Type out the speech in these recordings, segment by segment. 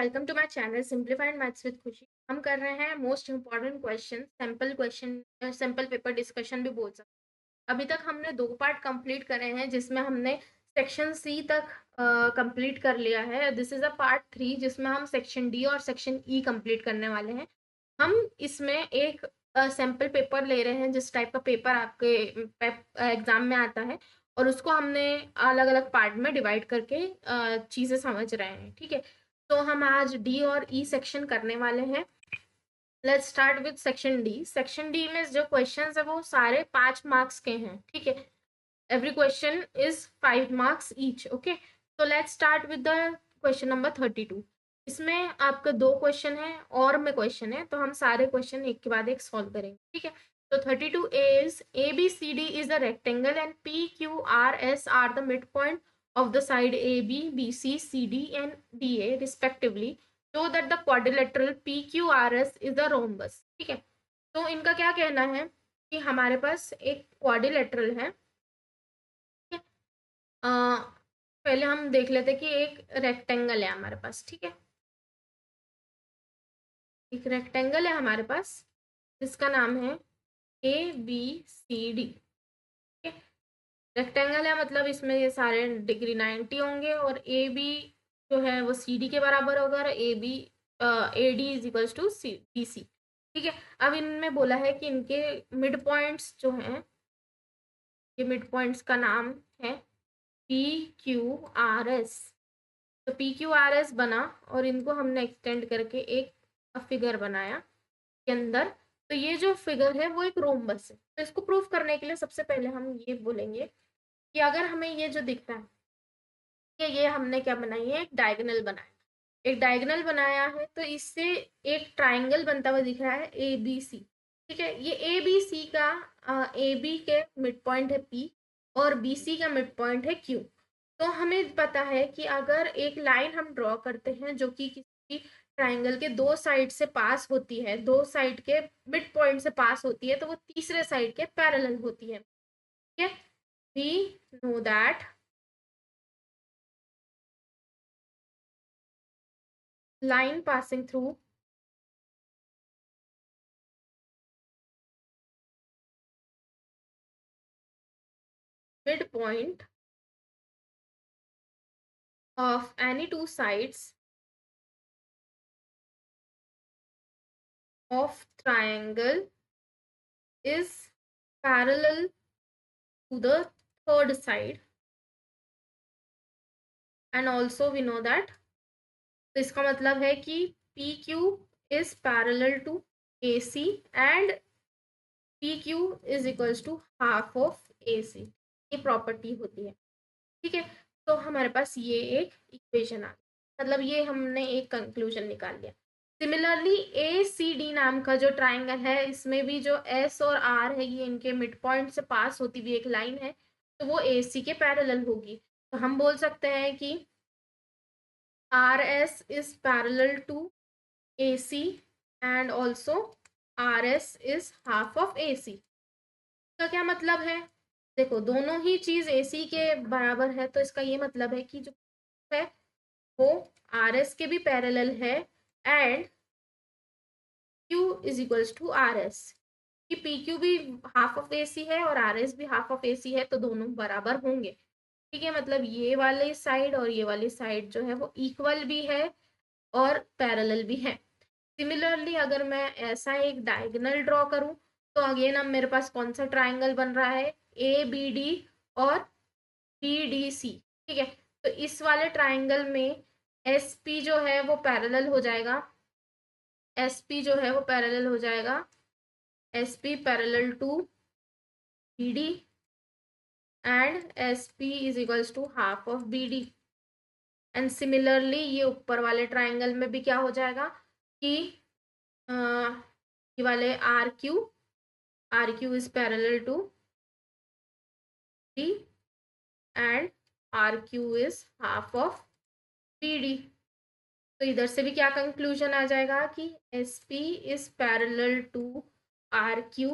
Welcome to my channel simplified maths with Khushi. हम कर रहे हैं most important question sample paper discussion भी बोल सकते हैं। अभी तक हमने 2 पार्ट कंप्लीट करे हैं जिसमें हमने सेक्शन सी तक कंप्लीट कर लिया है। दिस इज अ पार्ट 3 जिसमें हम सेक्शन डी और सेक्शन ई कंप्लीट करने वाले हैं। हम इसमें एक सैंपल पेपर ले रहे हैं, जिस टाइप का पेपर आपके एग्जाम में आता है, और उसको हमने अलग अलग पार्ट में डिवाइड करके चीज़ें समझ रहे हैं। ठीक है, तो हम आज डी और ई सेक्शन करने वाले हैं। Let's start with section D. Section D में जो क्वेश्चंस है वो सारे 5 मार्क्स के हैं। ठीक है, every question is 5 marks each. Okay, तो let's start with the question number 32। इसमें आपके 2 क्वेश्चन है और में क्वेश्चन है, तो हम सारे क्वेश्चन एक के बाद एक सॉल्व करेंगे। ठीक है, तो 32 is A B C D is the rectangle and P Q R S are the mid point of the side AB, BC, CD and DA respectively. Show that the quadrilateral PQRS is a rhombus. ठीक है, तो इनका क्या कहना है कि हमारे पास एक क्वाड्रिलेटरल है। ठीक है, पहले हम देख लेते कि एक रेक्टेंगल है हमारे पास। ठीक है, एक रेक्टेंगल है हमारे पास जिसका नाम है ABCD। ठीक है, रेक्टेंगल है मतलब इसमें ये सारे डिग्री 90 होंगे, और ए बी जो है वो सी डी के बराबर होगा, और A D is equals to B C. ठीक है, अब इनमें बोला है कि इनके मिड पॉइंट्स जो हैं, ये मिड पॉइंट्स का नाम है पी क्यू आर एस। तो पी क्यू आर एस बना और इनको हमने एक्सटेंड करके एक फिगर बनाया के अंदर। तो ये जो फिगर है वो एक रोम्बस है। तो इसको प्रूव करने के लिए सबसे पहले हम ये बोलेंगे कि अगर हमें ये जो दिखता है कि ये हमने क्या बनाई है, एक डायगोनल बनाया। एक डायगोनल बनाया है तो इससे एक ट्राइंगल बनता हुआ दिख रहा है ए बी सी। ठीक है, ये ए बी सी का ए बी के मिड पॉइंट है पी और बी सी का मिड पॉइंट है क्यू। तो हमें पता है कि अगर एक लाइन हम ड्रॉ करते हैं जो कि किसी ट्राइंगल के 2 साइड से पास होती है, 2 साइड के मिड पॉइंट से पास होती है, तो वो तीसरे साइड के पैरेलल होती है। ठीक है, we know that line passing through midpoint of any two sides of triangle is parallel to the third side, and also we know that, तो इसका मतलब है कि PQ is parallel to AC and PQ is equals to half of AC। ये property होती है। ठीक है, तो हमारे पास ये एक इक्वेशन आ गई, मतलब ये हमने एक कंक्लूजन निकाल लिया। सिमिलरली ए सी डी नाम का जो ट्राइंगल है, इसमें भी जो एस और आर है ये इनके मिड पॉइंट से पास होती हुई एक लाइन है, तो वो ए सी के पैरेलल होगी। तो हम बोल सकते हैं कि R S is parallel to A C and also R S is half of A C. का क्या मतलब है, देखो दोनों ही चीज ए सी के बराबर है, तो इसका ये मतलब है कि जो है वो आर एस के भी पैरेलल है and Q is equals to R S. कि पी क्यू भी हाफ ऑफ ए सी है और आर एस भी हाफ ऑफ ए सी है, तो दोनों बराबर होंगे। ठीक है, मतलब ये वाली साइड और ये वाली साइड जो है वो इक्वल भी है और पैरेलल भी है। सिमिलरली अगर मैं ऐसा एक डायगोनल ड्रॉ करूं, तो अगेन अब मेरे पास कौन सा ट्राइंगल बन रहा है, ए बी डी और बी डी सी। ठीक है, तो इस वाले ट्राइंगल में एस पी जो है वो पैरेलल हो जाएगा, एस पी जो है वो पैरेलल हो जाएगा, S P parallel to B D and S P is equals to half of B D. And similarly ये ऊपर वाले ट्राइंगल में भी क्या हो जाएगा कि ये वाले R Q is parallel to D and R Q is half of B D. तो इधर से भी क्या कंक्लूजन आ जाएगा कि S P is parallel to R Q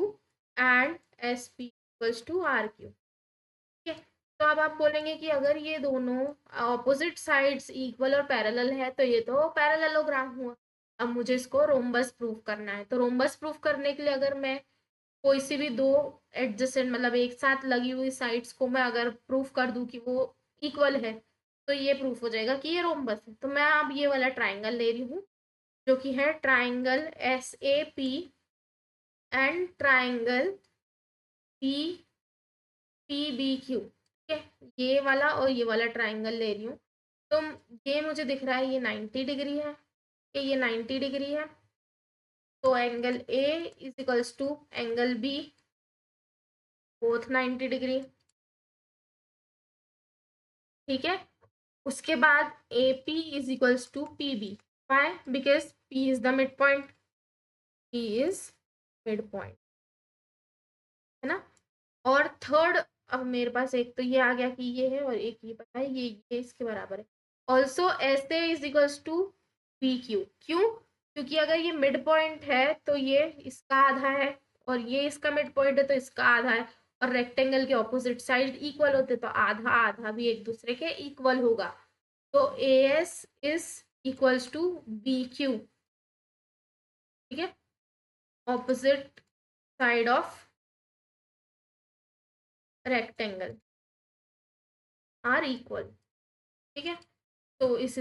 and S P equals to R Q. ठीक है, तो अब आप बोलेंगे कि अगर ये दोनों ऑपोजिट साइड्स इक्वल और पैरेलल है तो ये तो पैरेललोग्राम हुआ। अब मुझे इसको रोम्बस प्रूफ करना है। तो रोम्बस प्रूफ करने के लिए अगर मैं कोई सी भी दो एडजेसेंट मतलब एक साथ लगी हुई साइड्स को मैं अगर प्रूफ कर दूं कि वो इक्वल है तो ये प्रूफ हो जाएगा कि ये रोम्बस है। तो मैं अब ये वाला ट्राइंगल ले रही हूँ जो कि है triangle SAP and triangle PBQ। ठीक है, ये वाला और ये वाला ट्राइंगल ले रही हूँ। तो ये मुझे दिख रहा है ये 90 डिग्री है, ये 90 डिग्री है। तो angle A is equals to angle B, both 90 degree. ठीक है, उसके बाद AP is equals to PB। Why? Because P is the mid point, P is mid point, है ना। और थर्ड, अब मेरे पास एक तो ये आ गया कि ये है और एक ये पता है ये इसके बराबर है। Also SA is equals to PQ। क्यों? क्योंकि अगर ये मिड पॉइंट है तो ये इसका आधा है और ये इसका मिड पॉइंट है तो इसका आधा है, और रेक्टेंगल के ऑपोजिट साइड इक्वल होते तो आधा आधा भी एक दूसरे के इक्वल होगा। तो AS is equals to BQ। ठीक है, opposite side of rectangle are equal. ठीक है, तो इस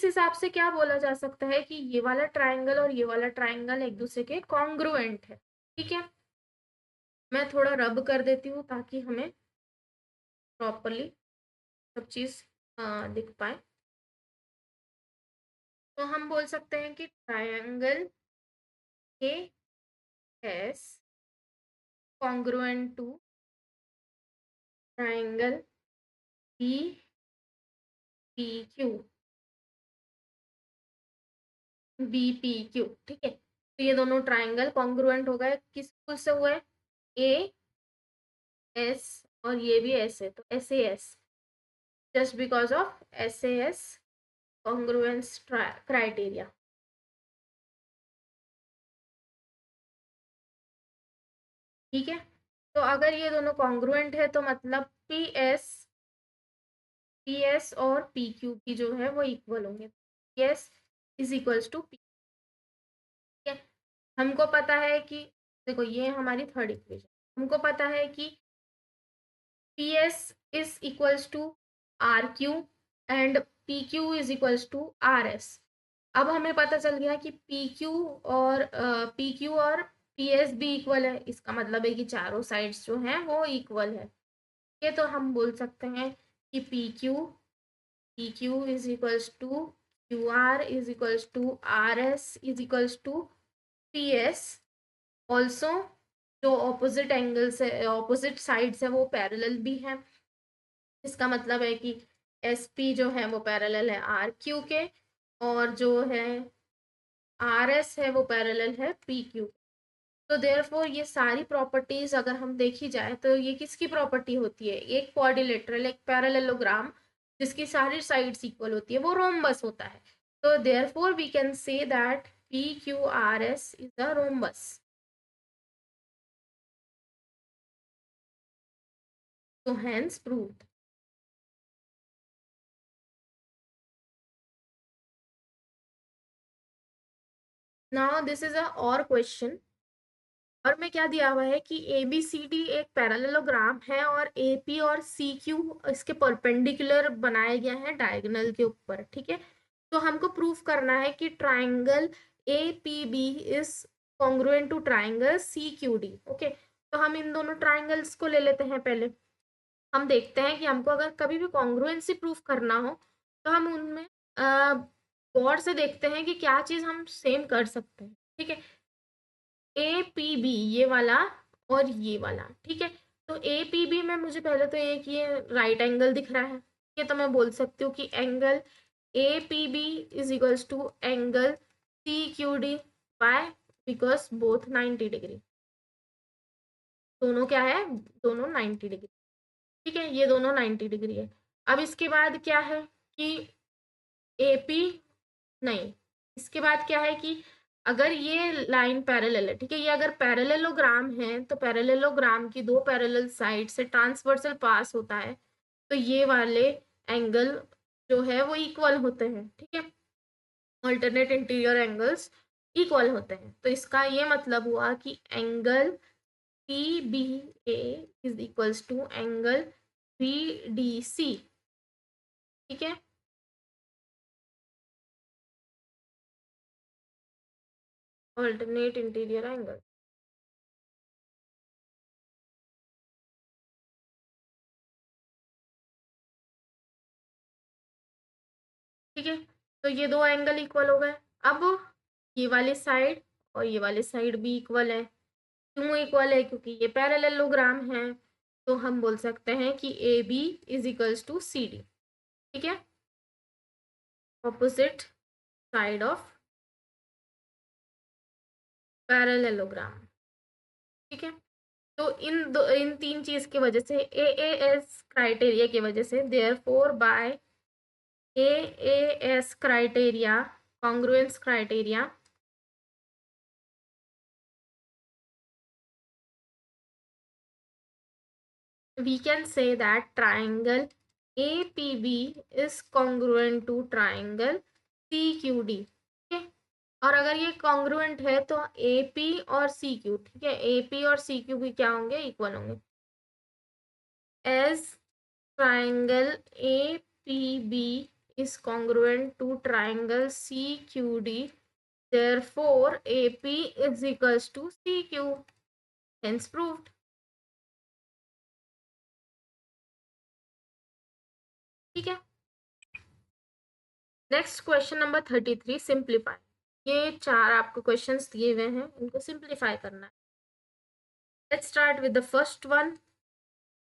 हिसाब से क्या बोला जा सकता है कि ये वाला ट्राइंगल और ये वाला ट्राइंगल एक दूसरे के कॉन्ग्रुएंट है। ठीक है, मैं थोड़ा रब कर देती हूँ ताकि हमें प्रॉपरली सब चीज दिख पाए। तो हम बोल सकते हैं कि triangle A S congruent to triangle B P Q, BPQ। ठीक है, तो ये दोनों ट्राइंगल कॉन्ग्रुएंट हो गए, किस रूल से हुए? AS और ये भी S है तो SAS, just because of SAS congruence criteria. ठीक है, तो अगर ये दोनों कॉन्ग्रुएंट है तो मतलब PS और PQ की जो है वो इक्वल होंगे। PS is equals to P। ठीक है, हमको पता है कि देखो ये हमारी थर्ड इक्वेशन, हमको पता है कि PS is equals to RQ and PQ is equals to RS। अब हमें पता चल गया कि PQ और PS भी इक्वल है, इसका मतलब है कि चारों साइड्स जो हैं वो इक्वल है। ये तो हम बोल सकते हैं कि PQ is equals to QR is equals to RS is equals to PS। Also जो ऑपोजिट एंगल्स है, ऑपोजिट साइड्स है वो पैरेलल भी है। इसका मतलब है कि SP जो है वो पैरेलल है RQ के, और जो है RS है वो पैरेलल है PQ। तो देयरफॉर ये सारी प्रॉपर्टीज अगर हम देखी जाए तो ये किसकी प्रॉपर्टी होती है? एक क्वाड्रिलेटरल, एक पैरेललोग्राम जिसकी सारी साइड्स इक्वल होती है वो रोम्बस होता है। तो therefore we can say that PQRS is a rhombus. तो hence proved. Now this is a और क्वेश्चन, और में क्या दिया हुआ है कि ABCD एक पैरेललोग्राम है और AP और CQ इसके परपेंडिकुलर बनाया गया है डायगोनल के ऊपर। ठीक है, तो हमको प्रूफ करना है कि triangle APB is congruent to triangle CQD। Okay, तो हम इन दोनों ट्राइंगल्स को ले लेते हैं। पहले हम देखते हैं कि हमको अगर कभी भी कॉन्ग्रुएंसी प्रूफ करना हो तो हम उनमें गौर से देखते हैं कि क्या चीज हम सेम कर सकते हैं। ठीक है, APB ये वाला और ये वाला। ठीक है, तो APB में मुझे पहले तो एक ये राइट एंगल दिख रहा है। ठीक है, तो मैं बोल सकती हूँ कि angle APB is equals to angle CQD। Why? Because both 90 degree, दोनों क्या है? दोनों 90 डिग्री। ठीक है, ये दोनों 90 डिग्री है। अब इसके बाद क्या है कि AP नहीं, इसके बाद क्या है कि अगर ये लाइन पैरेलल है, ठीक है, ये अगर पैरेललोग्राम है तो पैरेललोग्राम की दो पैरेलल साइड से ट्रांसवर्सल पास होता है, तो ये वाले एंगल जो है वो इक्वल होते हैं, ठीक है, अल्टरनेट इंटीरियर एंगल्स इक्वल होते हैं। तो इसका ये मतलब हुआ कि angle P B A is equals to angle B D C, ठीक है। अल्टरनेट इंटीरियर एंगल, ठीक है, तो ये दो एंगल इक्वल हो गए। अब ये वाली साइड और ये वाली साइड भी इक्वल है। क्यों इक्वल है? क्योंकि ये पैरेललोग्राम है, तो हम बोल सकते हैं कि A B is equals to C D, ठीक है, ऑपोजिट साइड ऑफ पैरेललोग्राम, ठीक है। तो इन तीन चीज की वजह से एएएस क्राइटेरिया की वजह से therefore by AAS criteria, congruence criteria, we can say that triangle APB is congruent to triangle CQD, ठीक है। और अगर ये congruent है तो AP और CQ, ठीक है, AP और CQ भी क्या होंगे? इक्वल होंगे। As triangle APB is congruent to triangle CQD, therefore AP is equals to CQ, hence proved, ठीक है। Next question number 33, simplify. ये चार आपको क्वेश्चंस दिए हुए हैं, इनको सिंप्लीफाई करना है। Let's start with the first one.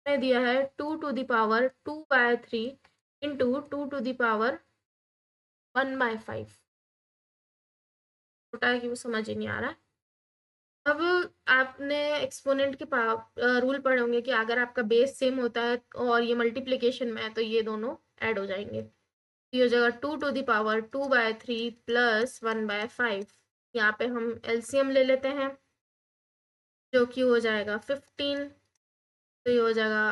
में दिया है 2 to the power 2/3 into 2 to the power 1/5। छोटा है कि वो समझ ही नहीं आ रहा है। अब आपने एक्सपोनेंट के रूल पढ़े होंगे कि अगर आपका बेस सेम होता है और ये मल्टीप्लिकेशन में है तो ये दोनों ऐड हो जाएंगे। ये हो जाएगा 2 to the power 2/3 प्लस 1/5। यहाँ पे हम एलसीएम ले लेते हैं, जो कि हो जाएगा 15। तो ये हो जाएगा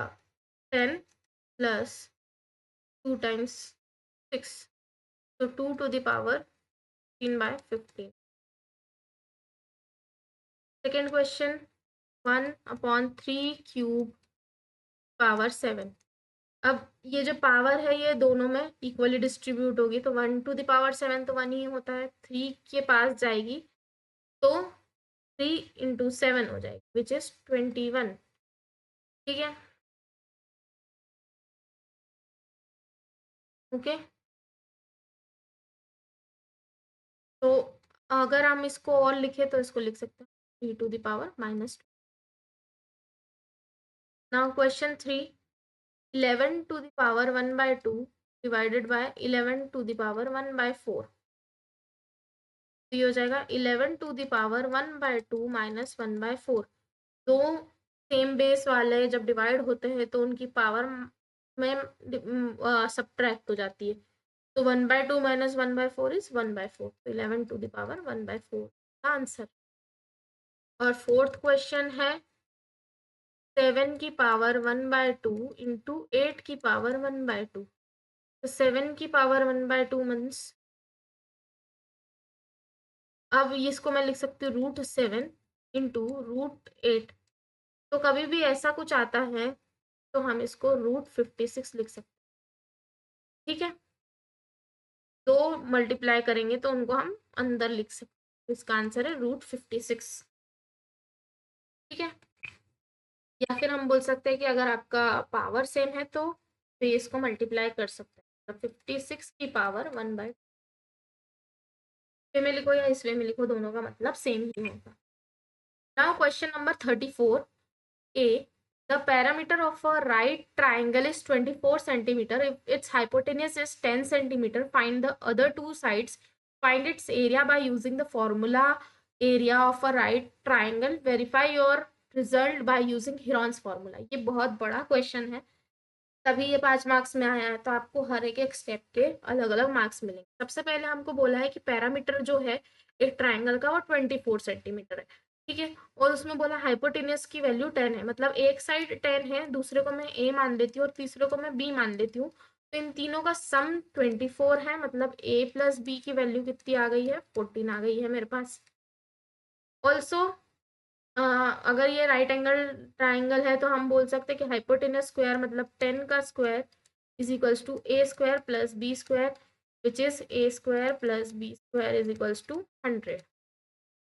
10 प्लस 2 टाइम्स 6, तो 2 to the power 15/15। Second question, 1/3³ power 7। अब ये जो पावर है ये दोनों में इक्वली डिस्ट्रीब्यूट होगी, तो 1 to the power 7 तो 1 ही होता है, 3 के पास जाएगी तो 3 into 7 हो जाएगी, विच इज 21, ठीक है, ओके। तो अगर हम इसको और लिखे तो इसको लिख सकते हैं 3 to the power-2। Now question 3, 11 to the power 1/2 divided by 11 to the power 1/4। तो ये हो जाएगा 11 to the power 1/2 माइनस 1/4। दो सेम बेस वाले जब डिवाइड होते हैं तो उनकी पावर में सब्ट्रैक्ट हो जाती है, तो 1/2 माइनस 1/4 इज 1/4, तो 11 to the power 1/4 का आंसर। और फोर्थ क्वेश्चन है 7 की पावर 1/2 इंटू 8 की पावर 1/2। तो 7 की पावर 1/2 मीन्स, अब इसको मैं लिख सकती हूँ √7 इंटू √8। तो कभी भी ऐसा कुछ आता है तो हम इसको √56 लिख सकते हैं, ठीक है। दो मल्टीप्लाई करेंगे तो उनको हम अंदर लिख सकते हैं, इसका आंसर है √56, ठीक है। या फिर हम बोल सकते हैं कि अगर आपका पावर सेम है तो बेस को मल्टीप्लाई कर सकते हैं, तो 56 की पावर 1/2 वे में लिखो या इस वे में लिखो, दोनों का मतलब सेम ही होगा। Now question number 34 A, the perimeter of a right triangle is 24 centimeter. If its hypotenuse is 10 centimeter, find the other two sides. Find its area by using the formula area of a right triangle. Verify your result by using Heron's formula. ये बहुत बड़ा question है, तभी ये 5 marks में आया है, तो आपको हर एक स्टेप के अलग अलग मार्क्स मिलेंगे। सबसे पहले हमको बोला है कि पैरामीटर जो है एक ट्राइंगल का वो 24 सेंटीमीटर है, ठीक है। और उसमें बोला हाइपोटेन्यूज की वैल्यू 10 है, मतलब एक साइड 10 है, दूसरे को मैं ए मान लेती हूँ और तीसरे को मैं बी मान लेती हूँ, तो इन तीनों का सम 24 है, मतलब ए प्लस बी की वैल्यू कितनी आ गई है, 14 आ गई है मेरे पास। ऑल्सो अगर ये राइट एंगल ट्राइंगल है तो हम बोल सकते हैं कि हाइपोटेनस स्क्वायर मतलब 10 का square is equals to A square plus B square, which is A square plus B square is equals to 100,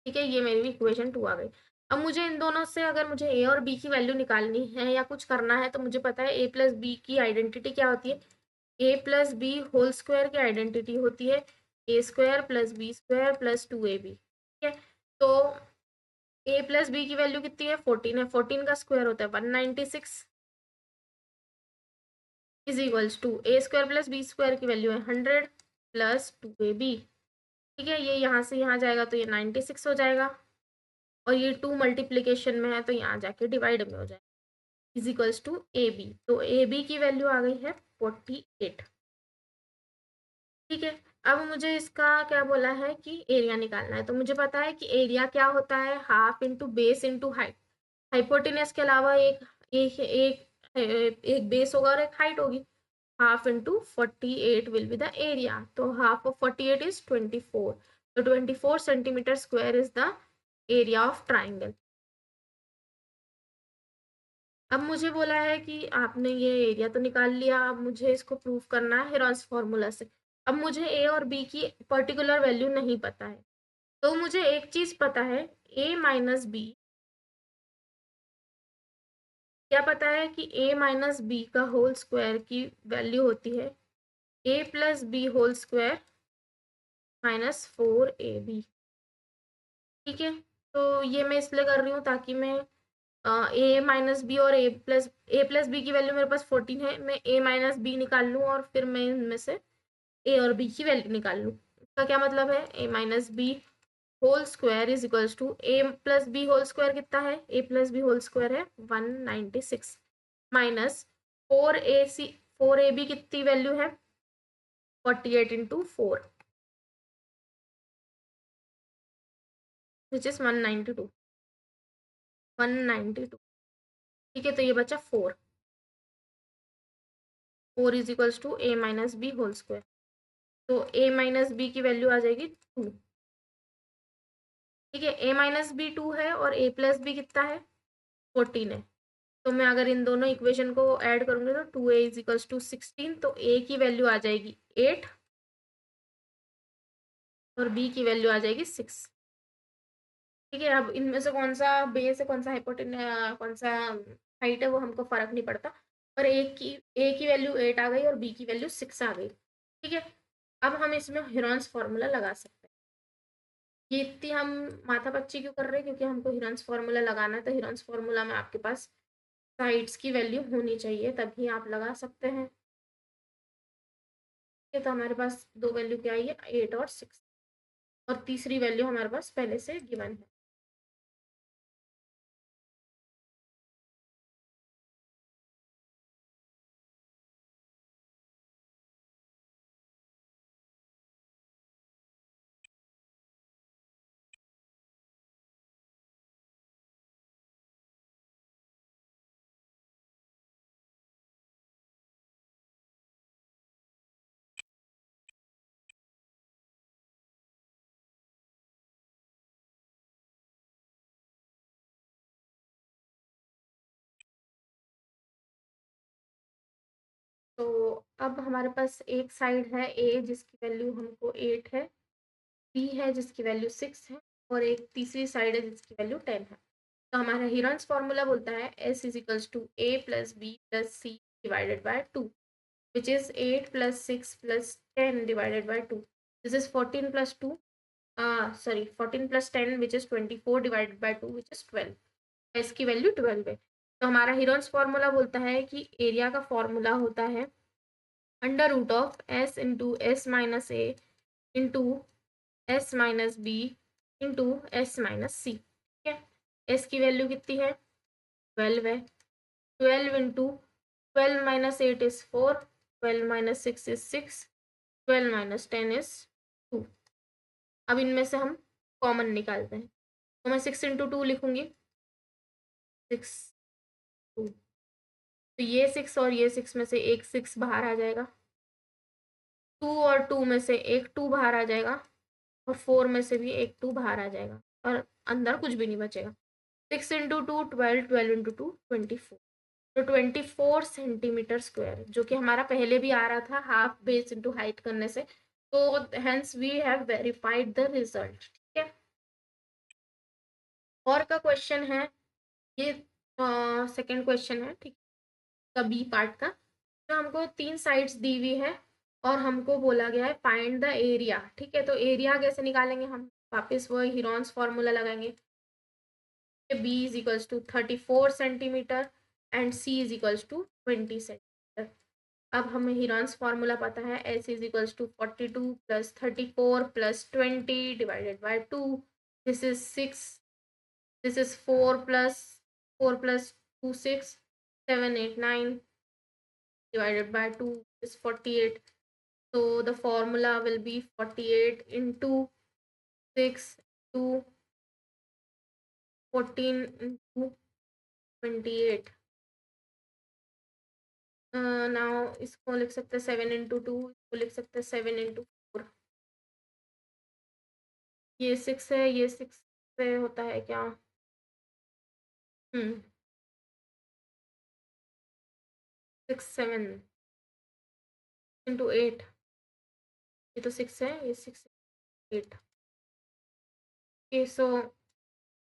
ठीक है। ये मेरी इक्वेशन 2 आ गई। अब मुझे इन दोनों से अगर मुझे ए और बी की वैल्यू निकालनी है या कुछ करना है, तो मुझे पता है ए प्लस बी की आइडेंटिटी क्या होती है, A plus B whole square की आइडेंटिटी होती है A square plus B square plus 2ab, ठीक है। तो ए प्लस बी की वैल्यू कितनी है, 14 है, 14 का स्क्वायर होता है 196 is equals to A square plus B square की वैल्यू है 100 प्लस 2ab, ठीक है। ये यहाँ से यहाँ जाएगा तो ये 96 हो जाएगा, और ये 2 मल्टीप्लीकेशन में है तो यहाँ जाके डिवाइड में हो जाएगा, is equals to A B, तो ए बी की वैल्यू आ गई है 48, ठीक है। अब मुझे इसका क्या बोला है कि एरिया निकालना है, तो मुझे पता है कि एरिया क्या होता है, half into base into height. Hypotenuse के अलावा एक एक बेस होगा और एक हाइट होगी, half into 48 will be the area, तो हाफ ऑफ 48 इज 24, तो 24 centimetre square is the area of triangle. अब मुझे बोला है कि आपने ये एरिया तो निकाल लिया, अब मुझे इसको प्रूव करना है हेरॉन्स फार्मूला से। अब मुझे ए और बी की पर्टिकुलर वैल्यू नहीं पता है, तो मुझे एक चीज पता है, ए माइनस बी, क्या पता है कि ए माइनस बी का होल स्क्वायर की वैल्यू होती है A plus B whole square minus 4ab, ठीक है। तो ये मैं इसलिए कर रही हूँ ताकि मैं ए माइनस बी और ए प्लस बी की वैल्यू मेरे पास 14 है, मैं ए माइनस बी निकाल लूँ और फिर मैं इनमें से ए और बी की वैल्यू निकाल लूँ। इसका क्या मतलब है, A minus B whole square is equals to A plus B whole square कितना है, A plus B whole square है 196 माइनस 4ab कितनी वैल्यू है 48 इंटू 4 विच इज 192, ठीक है। तो ये बचा 4 is equals to A minus B whole square, तो ए माइनस बी की वैल्यू आ जाएगी 2, ठीक है। ए माइनस बी 2 है और ए प्लस बी कितना है 14 है, तो मैं अगर इन दोनों इक्वेशन को ऐड करूंगी तो 2a इज इक्वल्स टू 16, तो a की वैल्यू आ जाएगी 8 और b की वैल्यू आ जाएगी 6, ठीक है। अब इनमें से कौन सा बेस है, कौन सा हाइपोटेन, कौन सा हाइट है, वो हमको फर्क नहीं पड़ता, पर ए की वैल्यू 8 आ गई और बी की वैल्यू 6 आ गई, ठीक है। अब हम इसमें हिरॉन्स फार्मूला लगा सकते हैं। ये इतनी हम माथापच्ची क्यों कर रहे हैं, क्योंकि हमको हिरॉन्स फार्मूला लगाना है, तो हिरॉन्स फार्मूला में आपके पास साइड्स की वैल्यू होनी चाहिए तभी आप लगा सकते हैं। ये तो हमारे पास दो वैल्यू क्या आई है 8 और 6, और तीसरी वैल्यू हमारे पास पहले से गिवन है। तो अब हमारे पास एक साइड है ए जिसकी वैल्यू हमको 8 है, बी है जिसकी वैल्यू 6 है, और एक तीसरी साइड है जिसकी वैल्यू 10 है। तो हमारा हिरॉन्स फॉर्मूला बोलता है S is equals to A plus B plus C divided by 2, which is 8 plus 6 plus 10 divided by 2. This is 14 plus 2, sorry 14 plus 10 which is 24 divided by 2 which is 12. इसकी value 12 है। तो हमारा Heron's formula बोलता है कि area का formula होता है under root of S into S minus A into S minus B into S minus C, ठीक है। एस की वैल्यू कितनी है 12 है, 12 into 12 minus 8 is 4, 12 minus 6 is 6, 12 minus 10 is 2। अब इनमें से हम कॉमन निकालते हैं। तो मैं 6 × 2 लिखूंगी, 6 2, तो ये 6 और ये 6 में से एक 6 बाहर आ जाएगा, 2 और 2 में से एक 2 बाहर आ जाएगा, और 4 में से भी एक 2 बाहर आ जाएगा, और अंदर कुछ भी नहीं बचेगा। 6 × 2 12, 12 × 2 24, तो 24 सेंटीमीटर स्क्वायर, जो कि हमारा पहले भी आ रहा था हाफ बेस इंटू हाइट करने से, तो hence we have verified the result. ठीक है, और का क्वेश्चन है ये, सेकंड क्वेश्चन है, ठीक, का बी पार्ट का। तो हमको 3 साइड्स दी हुई है और हमको बोला गया है फाइंड द एरिया। ठीक है, तो एरिया कैसे निकालेंगे हम, वापस वो हीरोन्स फॉर्मूला लगाएंगे। B is equals to 34 centimetre and C is equals to 20 centimetre. अब हमें हीरोन्स फॉर्मूला पता है, S is equals to 42 plus 34 plus 20 divided by 2, this is 6, this is 4 plus 2 6, 7 8 9 divided by 2 is 48. So the formula will be 48 into 6 to 14 into 28. Now इसको लिख सकते हैं 7 into 2, इसको लिख सकते हैं 7 into 4। ये 6 है, ये 6 से होता है क्या, 6 7 into 8, ये तो 6 है, ये 6 8। ओके, सो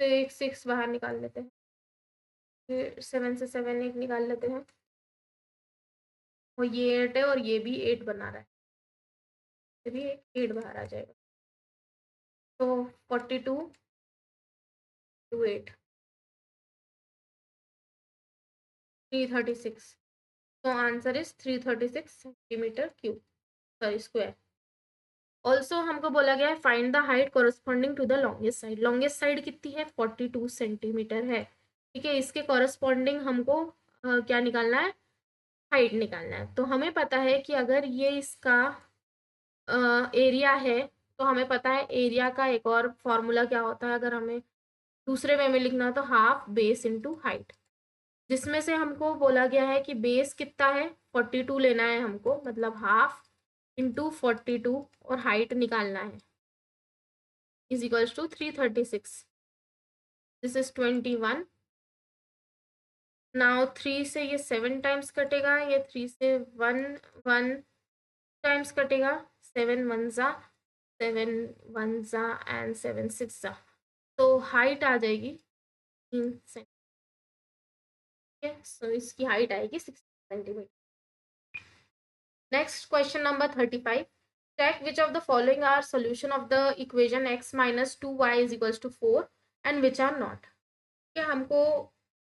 6 बाहर निकाल लेते हैं, फिर 7 से 7 एक निकाल लेते हैं, और ये 8 है और ये भी 8 बना रहा है, ये भी 8 बाहर आ जाएगा। तो 42 to 8 336, तो answer is 336 centimetre cube, sorry square. Also हमको बोला गया है find the height corresponding to the longest side. Longest side कितनी है, 42 सेंटीमीटर है। ठीक है, इसके कॉरस्पॉन्डिंग हमको क्या निकालना है, हाइट निकालना है। तो हमें पता है कि अगर ये इसका एरिया है, तो हमें पता है एरिया का एक और फॉर्मूला क्या होता है, अगर हमें दूसरे वे में लिखना, तो हाफ बेस इंटू हाइट, जिसमें से हमको बोला गया है कि बेस कितना है 42 लेना है हमको, मतलब हाफ इंटू 42, और हाइट निकालना है, is equals to 336, this is 21। Now 3 से ये 7 टाइम्स कटेगा, ये 3 से 1 1 टाइम्स कटेगा, 7 1 ज़ा 7 1 ज़ा एंड 7 6 ज़ा, तो हाइट आ जाएगी 3 सेंटीमीटर। सो इसकी हाइट आएगी 6 centimetre. Next question number 35, check which of the following are solution of the equation x minus 2y is equals to 4 and which are not। क्या हमको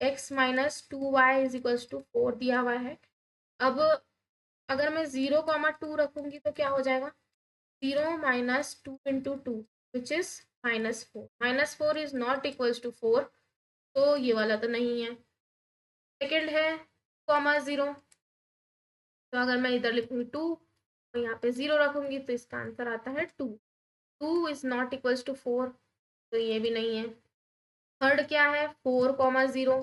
x minus 2y is equals to 4 दिया हुआ है। अब अगर मैं 0,2 रखूंगी तो क्या हो जाएगा, 0 minus 2 into 2 which is -4, -4 is not equals to 4, तो ये वाला तो नहीं है। सेकेंड है 0, तो अगर मैं इधर लिखूंगी 2 और यहाँ पे 0 रखूंगी तो इसका आंसर आता है 2, 2 इज नॉट इक्वल्स टू 4, तो ये भी नहीं है। थर्ड क्या है 4,0,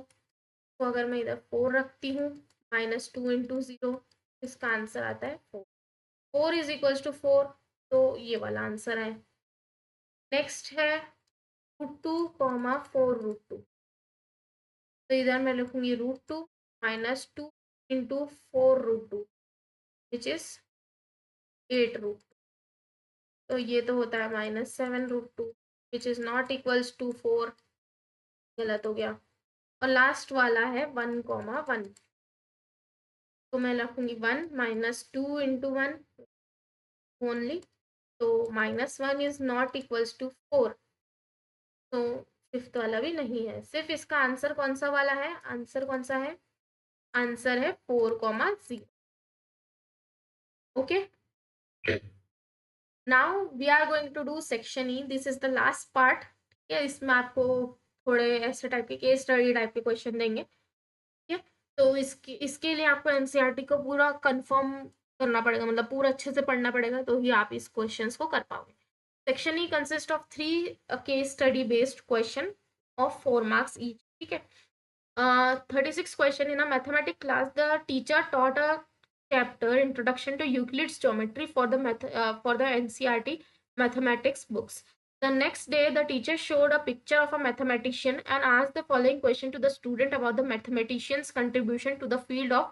तो अगर मैं इधर 4 रखती हूँ, -2 into 0, इसका आंसर आता है 4, 4 इज इक्वल्स टू 4, तो ये वाला आंसर है। नेक्स्ट है √2, 4√2, तो इधर मैं लिखूंगी √2 -2 into 4√2 विच इज 8√2, तो ये तो होता है -7√2 which is not equals to 4, गलत हो गया। और लास्ट वाला है 1,1, तो मैं रखूंगी 1 -2 into 1 ओनली, तो -1 इज नॉट इक्वल्स टू 4, तो फिफ्थ वाला भी नहीं है। सिर्फ इसका आंसर कौन सा वाला है, आंसर कौन सा है, आंसर है 4,0। Okay, now we are going to do section E, this is the last part. इसमें आपको थोड़े ऐसे टाइप के केस स्टडी टाइप के क्वेश्चन देंगे। ठीक है, तो इसके लिए आपको एनसीईआरटी को पूरा कंफर्म करना पड़ेगा, मतलब पूरा अच्छे से पढ़ना पड़ेगा, तो ही आप इस क्वेश्चंस को कर पाओगे। Section E consist of 3 case study based question of 4 marks each, ठीक है। 36 question in a mathematics class. The teacher taught a chapter introduction to Euclid's geometry for the NCERT mathematics books. The next day the teacher showed a picture of a mathematician and asked the following question to the student about the mathematician's contribution to the field of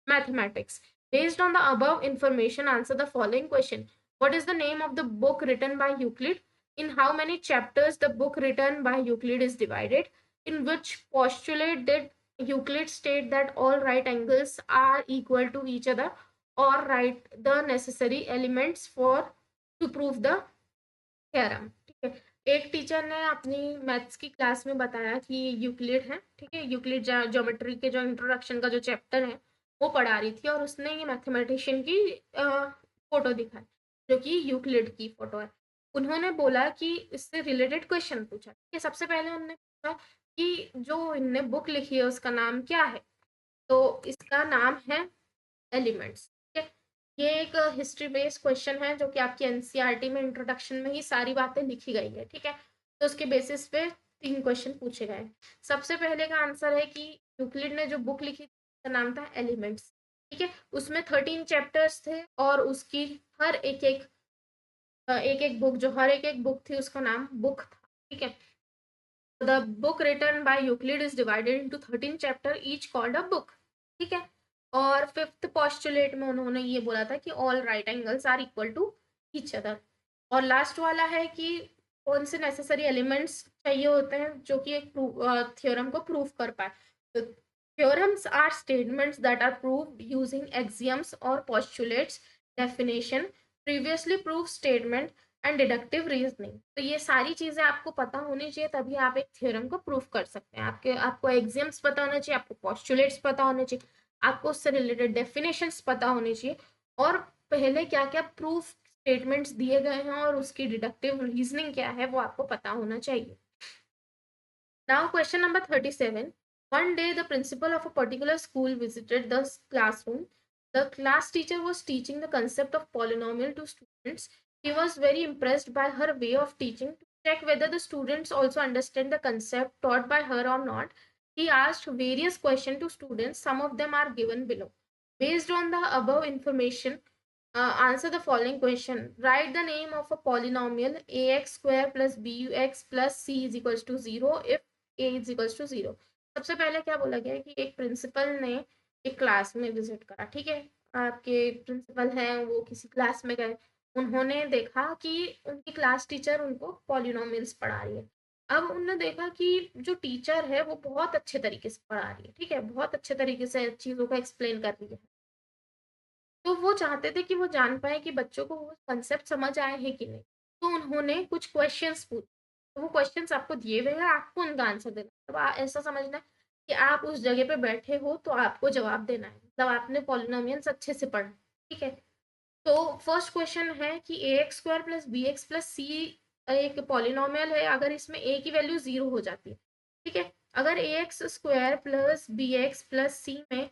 mathematics. Based on the above information, answer the following question. What is the name of the book written by Euclid? In how many chapters the book written by Euclid is divided? In which postulate did Euclid state that all right angles are equal to each other, or write the necessary elements for to prove the theorem? ठीक है, एक teacher ने अपनी maths की class में बताया कि Euclid है, ठीक है, यूक्लिड ज्योमेट्री के जो इंट्रोडक्शन का जो चैप्टर है वो पढ़ा रही थी, और उसने ये मैथमेटिशियन की फोटो दिखाई जो कि यूक्लिड की फोटो है। उन्होंने बोला कि इससे रिलेटेड क्वेश्चन पूछा, ठीक है। सबसे पहले उन्होंने पूछा कि जो इनने बुक लिखी है उसका नाम क्या है, तो इसका नाम है एलिमेंट्स, ठीक है। ये एक हिस्ट्री बेस्ड क्वेश्चन है जो कि आपकी एनसीईआरटी में इंट्रोडक्शन में ही सारी बातें लिखी गई है, ठीक है। तो उसके बेसिस पे 3 क्वेश्चन पूछे गए। सबसे पहले का आंसर है कि यूक्लिड ने जो बुक लिखी उसका नाम था एलिमेंट्स, ठीक है। उसमें 13 चैप्टर्स थे और उसकी हर एक एक बुक, जो हर एक बुक थी उसका नाम बुक था, ठीक है। The book written by Euclid is divided into 13 chapter, each called a book, ठीक है। और फिफ्थ पोस्टुलेट में उन्होंने ये बोला था कि all right angles are equal to each other. और लास्ट वाला है कि कौन से नेसेसरी एलिमेंट्स चाहिए होते हैं जो कि एक थ्योरम को प्रूव कर पाए। तो theorems are statements that are proved using axioms और postulates, definition, previously prove statement and deductive reasoning. तो ये सारी चीजें आपको पता होनी चाहिए, तभी आप एक थ्योरम को प्रूफ कर सकते हैं। आपको एक्सियम्स पता होना चाहिए, आपको पोस्टुलेट्स पता होने चाहिए, आपको उससे रिलेटेड डेफिनेशंस पता होनी चाहिए, और पहले क्या क्या प्रूफ स्टेटमेंट्स दिए गए हैं और उसकी डिडक्टिव रीजनिंग क्या है वो आपको पता होना चाहिए। Now, question number 37. One day, the principal of a particular school visited the classroom. The class teacher was teaching the concept of polynomial to students. He was very impressed by her way of teaching. To check whether the students also understand the concept taught by her or not, he asked various questions to students. Some of them are given below. Based on the above information, answer the following question. Write the name of a polynomial ax square plus bux plus c is equals to 0 if a is equals to 0। सबसे पहले क्या बोला गया है कि एक principal ने एक क्लास में विजिट करा, ठीक है। आपके प्रिंसिपल हैं, वो किसी क्लास में गए, उन्होंने देखा कि उनकी क्लास टीचर उनको पॉलिनोमियल्स पढ़ा रही है। अब उन्होंने देखा कि जो टीचर है वो बहुत अच्छे तरीके से पढ़ा रही है, ठीक है, बहुत अच्छे तरीके से चीज़ों को एक्सप्लेन कर रही है। तो वो चाहते थे कि वो जान पाए कि बच्चों को वो कंसेप्ट समझ आए हैं कि नहीं। तो उन्होंने कुछ क्वेश्चंस पूछे, तो वो क्वेश्चंस आपको दिए हुए हैं, आपको उनका आंसर देना है। अब ऐसा समझना है कि आप उस जगह पे बैठे हो तो आपको जवाब देना है, मतलब आपने पॉलिनोमियल्स अच्छे से पढ़ना, ठीक है। तो फर्स्ट क्वेश्चन है कि A X square plus B X plus C एक पॉलिनोमियल है अगर इसमें ए की वैल्यू 0 हो जाती है, ठीक है। अगर A X square plus B X plus C में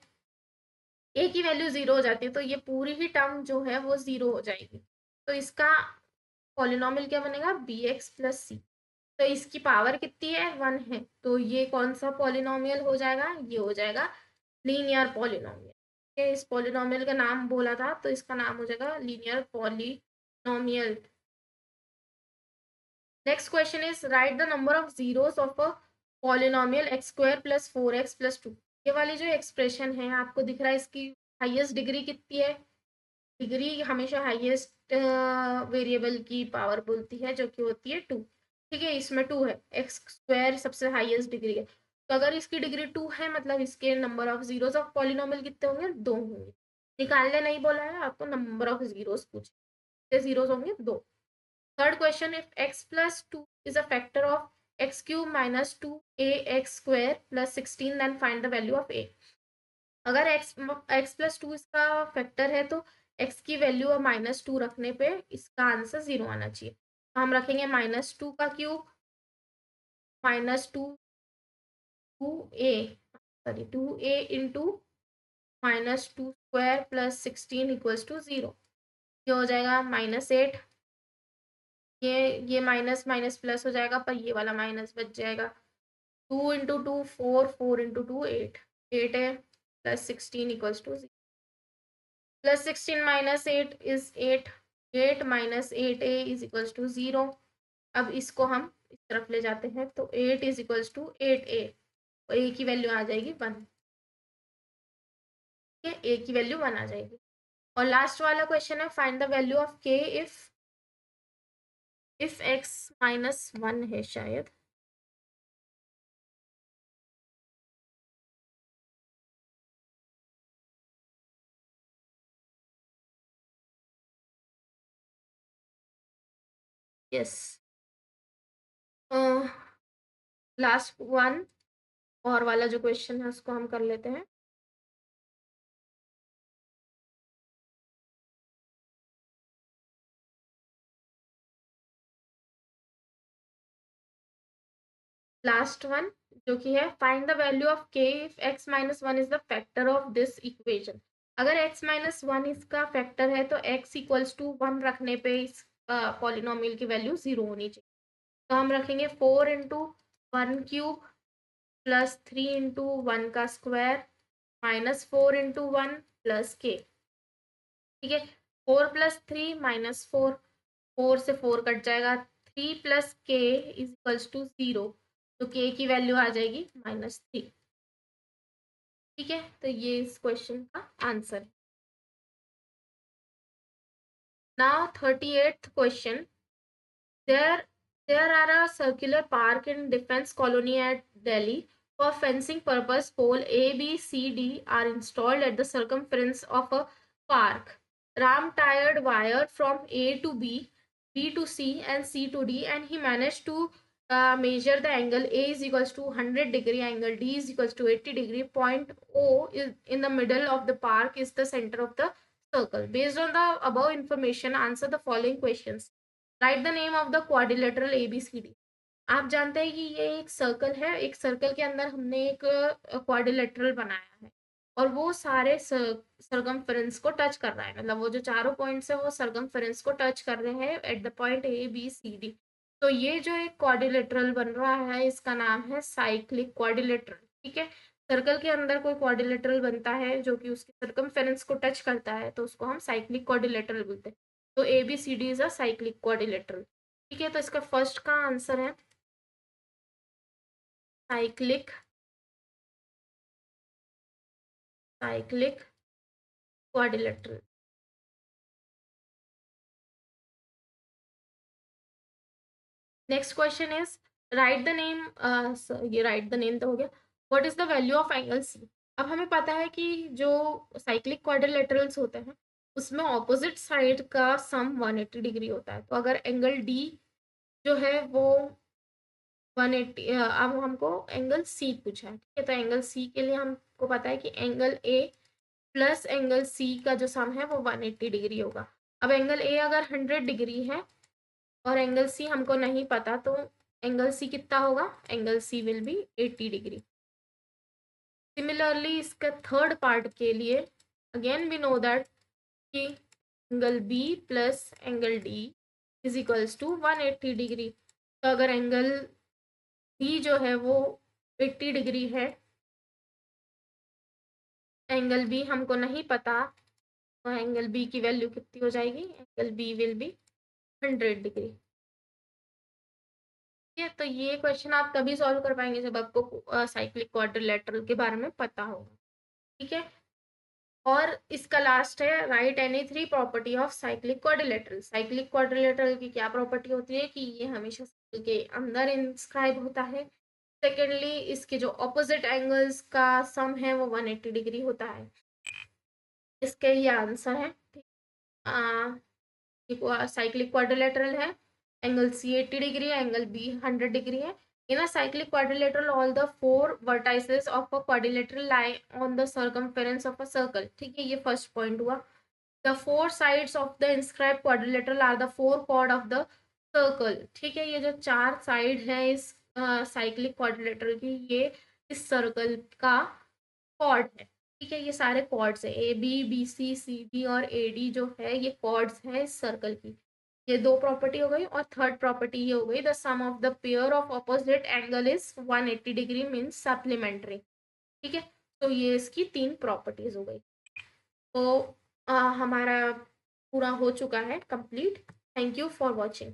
ए की वैल्यू 0 हो जाती है तो ये पूरी ही टर्म जो है वो 0 हो जाएगी। तो इसका पॉलिनोमियल क्या बनेगा, बी एक्स प्लस सी। तो इसकी पावर कितनी है, 1 है, तो ये कौन सा पॉलिनोमियल हो जाएगा, ये हो जाएगा लीनियर पॉलिनोमियल। इस पॉलिनोमियल का नाम बोला था तो इसका नाम हो जाएगा linear polynomial. Next question is write the number of zeros of a polynomial x square plus 4x plus 2। ये वाली जो एक्सप्रेशन है आपको दिख रहा है, इसकी हाईएस्ट डिग्री कितनी है, डिग्री हमेशा हाईएस्ट वेरिएबल की पावर बोलती है जो कि होती है 2, ठीक है। इसमें 2 है, एक्स स्क्वायर सबसे हाईएस्ट डिग्री है, तो अगर इसकी डिग्री 2 है मतलब इसके number of zeros of polynomial कितने होंगे, 2 होंगे। निकालने नहीं बोला है आपको, नंबर ऑफ जीरोस पूछे, जीरोस होंगे 2। Third question, if x plus 2 is a factor of x cube minus 2ax square plus 16 then find the value of a। अगर x plus 2 इसका फैक्टर है तो x की वैल्यू और -2 रखने पे इसका आंसर 0 आना चाहिए। तो हम रखेंगे -2 का cube -2 2a, sorry 2a into -2 square plus 16 equals to 0। ये हो जाएगा -8 ये माइनस माइनस प्लस हो जाएगा, पर ये वाला माइनस बच जाएगा। 2 इंटू टू 4, 4 इंटू टू 8, 8 है, plus 16 equals to plus 16 minus 8 is 8, 8 minus 8a is equals to 0। अब इसको हम इस तरफ ले जाते हैं, तो 8 इज इक्वल्स टू 8a, तो a की वैल्यू आ जाएगी 1। ठीक है, a की वैल्यू 1 आ जाएगी। और लास्ट वाला क्वेश्चन है, find the value of k if x minus 1 है शायद। यस, लास्ट वन और वाला जो क्वेश्चन है उसको हम कर लेते हैं। लास्ट वन जो कि है, find the value of k if x minus 1 is the factor of this equation. अगर x माइनस 1 इसका फैक्टर है तो x इक्वल्स टू 1 रखने पे इस पॉलिनोमियल की वैल्यू 0 होनी चाहिए। तो हम रखेंगे 4 इंटू 1 क्यूब प्लस 3 इंटू 1 का स्क्वायर माइनस 4 इंटू 1 प्लस के। ठीक है, 4 प्लस 3 माइनस 4, 4 से 4 कट जाएगा, 3 प्लस के इज इक्वल्स टू 0, तो के की वैल्यू आ जाएगी -3। ठीक है, तो ये इस क्वेश्चन का आंसर है। Now 38th question, there there are a circular park in defense colony at Delhi. For fencing purpose, pole A, B, C, D are installed at the circumference of a park. Ram tied wire from A to B, B to C, and C to D, and he managed to measure the angle A is equals to 100 degree, angle D is equals to 80 degree. Point O is in the middle of the park is the center of the circle. Based on the above information, answer the following questions. Right the name of the quadrilateral ABCD। आप जानते हैं कि ये एक circle है, एक circle के अंदर हमने एक क्वाड्रिलेटरल बनाया है, और वो सारे सरकमफेरेंस को टच कर रहा है, मतलब वो जो चारों पॉइंट्स है वो सरकमफेरेंस को टच कर रहे हैं एट द पॉइंट ABCD। तो ये जो एक क्वाड्रिलेटरल बन रहा है इसका नाम है साइक्लिक क्वाड्रिलेटरल। ठीक है, सर्कल के अंदर कोई क्वाड्रिलेटरल बनता है जो कि उसके सरकमफेरेंस को टच करता है, तो उसको हम साइक्लिक क्वाड्रिलेटरल बोलते हैं। तो ABCD is a cyclic quadrilateral. ठीक है, तो इसका फर्स्ट का आंसर है cyclic cyclic quadrilateral. Next question is write the name, ये राइट द नेम तो हो गया। What is the value of angle C. अब हमें पता है कि जो साइक्लिक क्वाड्रिलेटरल्स होते हैं उसमें ऑपोजिट साइड का सम 180 डिग्री होता है। तो अगर एंगल डी जो है वो 180, अब हमको एंगल सी पूछा है। ठीक है, तो एंगल सी के लिए हमको पता है कि angle A plus angle C का जो सम है वो 180 डिग्री होगा। अब एंगल ए अगर 100 डिग्री है और एंगल सी हमको नहीं पता, तो एंगल सी कितना होगा, angle C will be 80 degree. Similarly इसका थर्ड पार्ट के लिए अगेन वी नो दैट कि angle B plus angle D is equals to 180 degree. तो अगर एंगल डी जो है वो 80 डिग्री है, एंगल बी हमको नहीं पता, तो एंगल बी की वैल्यू कितनी हो जाएगी, angle B will be 100 degree. ठीक है, तो ये क्वेश्चन आप तभी सॉल्व कर पाएंगे जब आपको साइक्लिक क्वाड्रिलेटरल के बारे में पता होगा। ठीक है, और इसका लास्ट है right any three property of cyclic quadrilateral. Cyclic quadrilateral की क्या प्रॉपर्टी होती है कि ये हमेशा सर्कल के अंदर इंस्क्राइब होता है। सेकेंडली, इसके जो ऑपोजिट एंगल्स का सम है वो 180 डिग्री होता है। इसके ये आंसर है। साइक्लिक क्वाड्रिलेटरल है, एंगल सी 80 डिग्री है, एंगल बी 100 डिग्री है। इन अ cyclic quadrilateral all the four vertices of a quadrilateral lie on the circumference of a circle। ठीक है, ये फर्स्ट पॉइंट हुआ। the four sides of the inscribed quadrilateral are the four chord of the circle। ठीक है, ये जो चार side है इस साइक्लिक क्वाड्रिलेटरल की, ये इस सर्कल का कॉर्ड है। ठीक है, ये सारे कॉर्ड्स है, AB BC CD और AD जो है ये कॉर्ड्स हैं इस सर्कल की। ये दो प्रॉपर्टी हो गई, और थर्ड प्रॉपर्टी ये हो गई, the sum of the pair of opposite angle is 180 degree means supplementary. ठीक है, तो ये इसकी तीन प्रॉपर्टीज हो गई। तो हमारा पूरा हो चुका है complete. Thank you for watching.